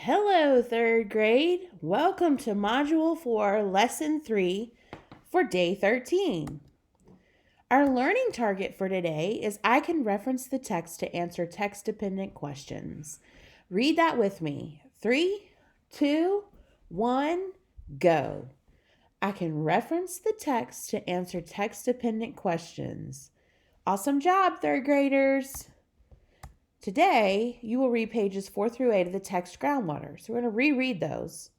Hello, third grade. Welcome to Module 4, Lesson 3 for Day 13. Our learning target for today is I can reference the text to answer text-dependent questions. Read that with me. 3, 2, 1, go. I can reference the text to answer text-dependent questions. Awesome job, third graders. Today, you will read pages 4 through 8 of the text Groundwater. So we're going to reread those.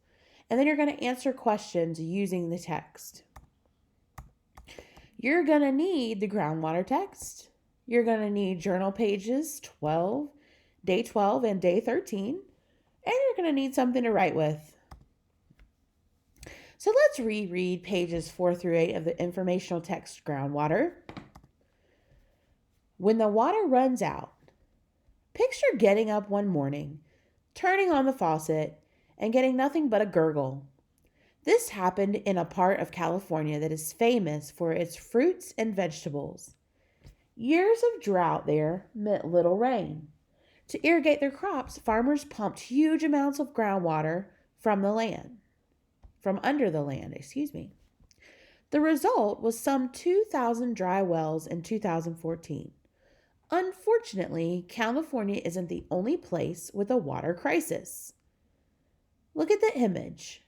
And then you're going to answer questions using the text. You're going to need the Groundwater text. You're going to need journal pages 12, day 12 and day 13. And you're going to need something to write with. So let's reread pages 4 through 8 of the informational text Groundwater. When the water runs out, picture getting up one morning, turning on the faucet, and getting nothing but a gurgle. This happened in a part of California that is famous for its fruits and vegetables. Years of drought there meant little rain. To irrigate their crops, farmers pumped huge amounts of groundwater from under the land. The result was some 2,000 dry wells in 2014. Unfortunately, California isn't the only place with a water crisis. Look at the image.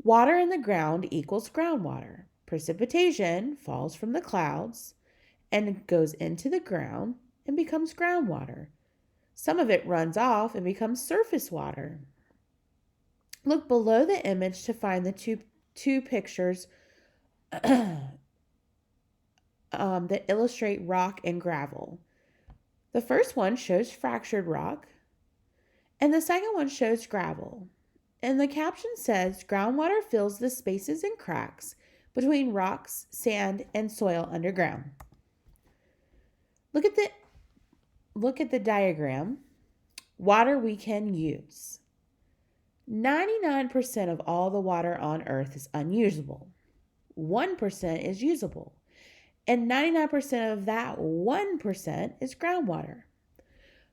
Water in the ground equals groundwater. Precipitation falls from the clouds and goes into the ground and becomes groundwater. Some of it runs off and becomes surface water. Look below the image to find the two pictures that illustrate rock and gravel. The first one shows fractured rock, and the second one shows gravel. And the caption says, groundwater fills the spaces and cracks between rocks, sand, and soil underground. Look at the diagram. Water we can use. 99% of all the water on Earth is unusable. 1% is usable. And 99% of that 1% is groundwater.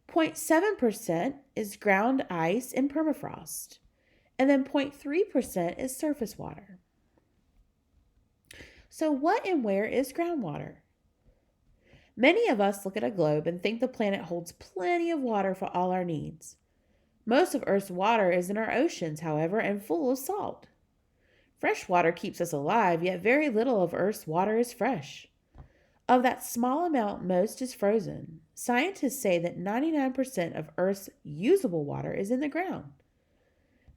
0.7% is ground ice and permafrost. And then 0.3% is surface water. So what and where is groundwater? Many of us look at a globe and think the planet holds plenty of water for all our needs. Most of Earth's water is in our oceans, however, and full of salt. Fresh water keeps us alive, yet very little of Earth's water is fresh. Of that small amount, most is frozen. Scientists say that 99% of Earth's usable water is in the ground.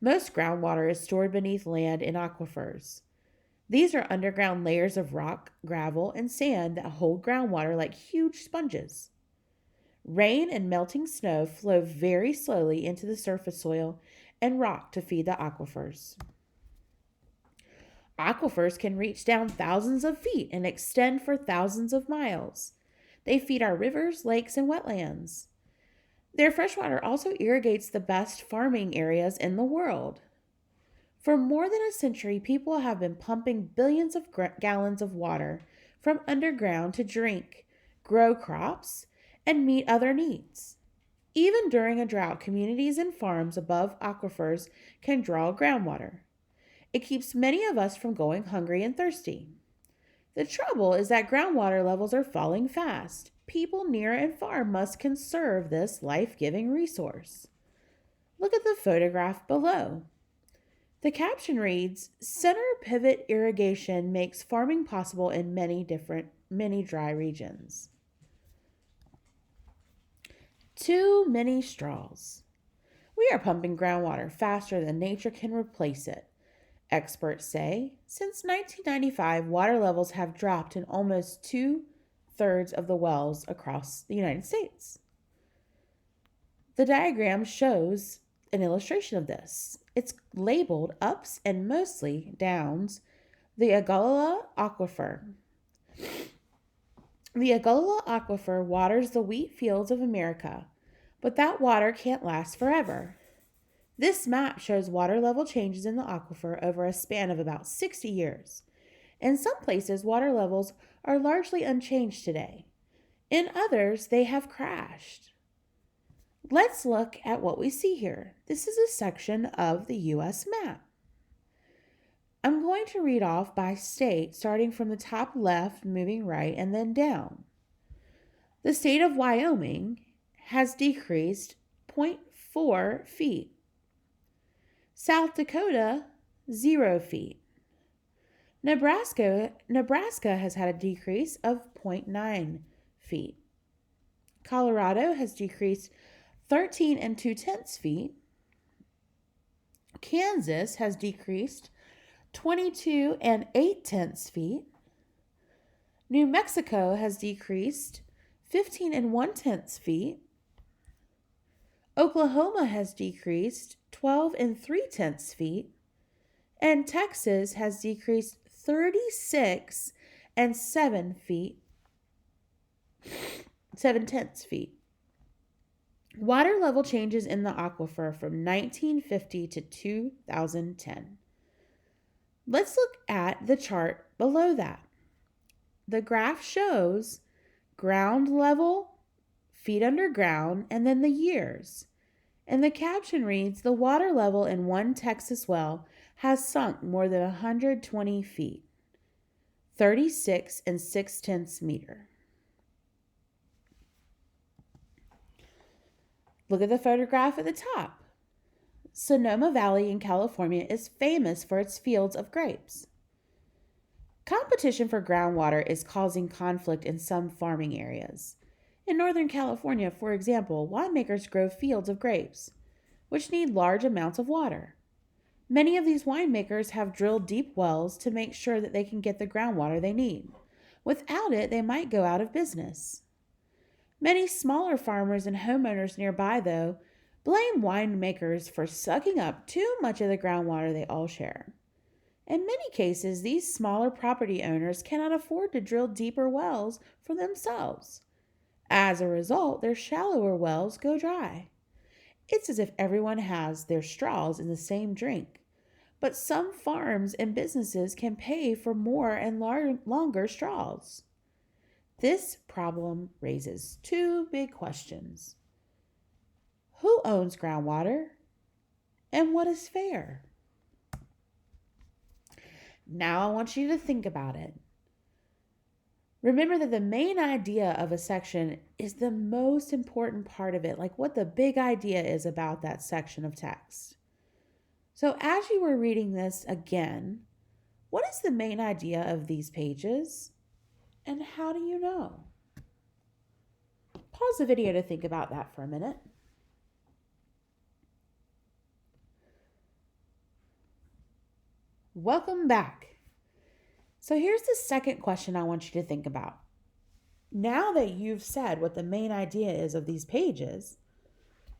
Most groundwater is stored beneath land in aquifers. These are underground layers of rock, gravel, and sand that hold groundwater like huge sponges. Rain and melting snow flow very slowly into the surface soil and rock to feed the aquifers. Aquifers can reach down thousands of feet and extend for thousands of miles. They feed our rivers, lakes, and wetlands. Their freshwater also irrigates the best farming areas in the world. For more than a century, people have been pumping billions of gallons of water from underground to drink, grow crops, and meet other needs. Even during a drought, communities and farms above aquifers can draw groundwater. It keeps many of us from going hungry and thirsty. The trouble is that groundwater levels are falling fast. People near and far must conserve this life-giving resource. Look at the photograph below. The caption reads, "Center pivot irrigation makes farming possible in many dry regions." Too many straws. We are pumping groundwater faster than nature can replace it. Experts say, since 1995, water levels have dropped in almost 2/3 of the wells across the United States. The diagram shows an illustration of this. It's labeled ups and mostly downs, the Agala Aquifer. The Agala Aquifer waters the wheat fields of America, but that water can't last forever. This map shows water level changes in the aquifer over a span of about 60 years. In some places, water levels are largely unchanged today. In others, they have crashed. Let's look at what we see here. This is a section of the U.S. map. I'm going to read off by state, starting from the top left, moving right, and then down. The state of Wyoming has decreased 0.4 feet. South Dakota, 0 feet. Nebraska has had a decrease of 0.9 feet. Colorado has decreased 13 and 2/10 feet. Kansas has decreased 22 and 8/10 feet. New Mexico has decreased 15 and 1/10 feet. Oklahoma has decreased 12 and 3/10 feet. And Texas has decreased 36 and 7/10 feet. Water level changes in the aquifer from 1950 to 2010. Let's look at the chart below that. The graph shows ground level, feet underground, and then the years. And the caption reads, the water level in one Texas well has sunk more than 120 feet, 36 and 6/10 meter. Look at the photograph at the top. Sonoma Valley in California is famous for its fields of grapes. Competition for groundwater is causing conflict in some farming areas. In Northern California, for example, winemakers grow fields of grapes, which need large amounts of water. Many of these winemakers have drilled deep wells to make sure that they can get the groundwater they need. Without it, they might go out of business. Many smaller farmers and homeowners nearby, though, blame winemakers for sucking up too much of the groundwater they all share. In many cases, these smaller property owners cannot afford to drill deeper wells for themselves. As a result, their shallower wells go dry. It's as if everyone has their straws in the same drink. But some farms and businesses can pay for more and longer straws. This problem raises two big questions. Who owns groundwater? And what is fair? Now I want you to think about it. Remember that the main idea of a section is the most important part of it, like what the big idea is about that section of text. So as you were reading this again, what is the main idea of these pages? And how do you know? Pause the video to think about that for a minute. Welcome back. So here's the second question I want you to think about. Now that you've said what the main idea is of these pages,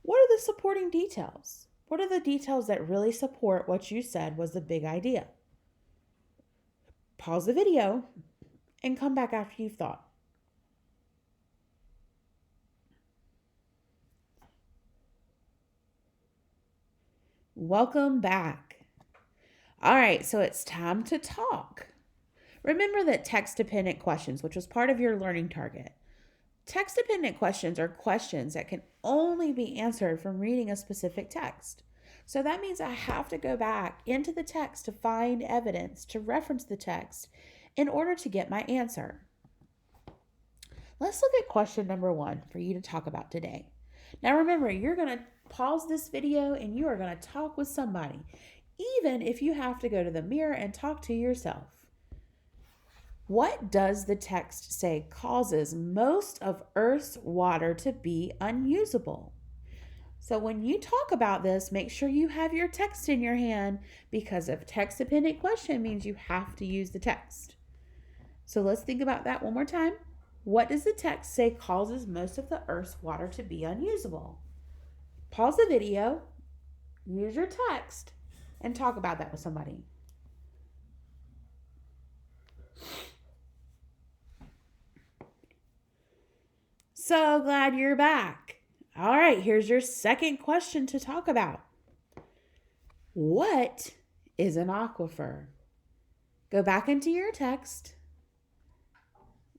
what are the supporting details? What are the details that really support what you said was the big idea? Pause the video and come back after you've thought. Welcome back. All right, so it's time to talk. Remember that text-dependent questions, which was part of your learning target. Text-dependent questions are questions that can only be answered from reading a specific text. So that means I have to go back into the text to find evidence, to reference the text in order to get my answer. Let's look at question number 1 for you to talk about today. Now remember, you're going to pause this video and you are going to talk with somebody, even if you have to go to the mirror and talk to yourself. What does the text say causes most of Earth's water to be unusable? So when you talk about this, make sure you have your text in your hand, because a text-dependent question means you have to use the text. So let's think about that one more time. What does the text say causes most of the Earth's water to be unusable? Pause the video, use your text, and talk about that with somebody. So glad you're back. All right, here's your second question to talk about. What is an aquifer? Go back into your text.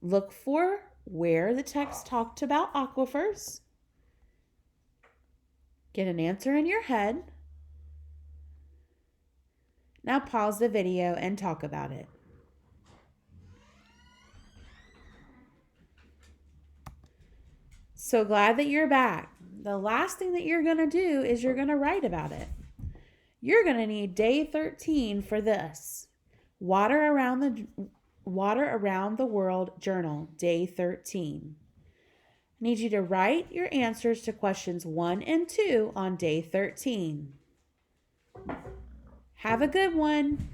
Look for where the text talked about aquifers. Get an answer in your head. Now pause the video and talk about it. So glad that you're back. The last thing that you're going to do is you're going to write about it. You're going to need day 13 for this. Water Around the World Journal, day 13. I need you to write your answers to questions 1 and 2 on day 13. Have a good one.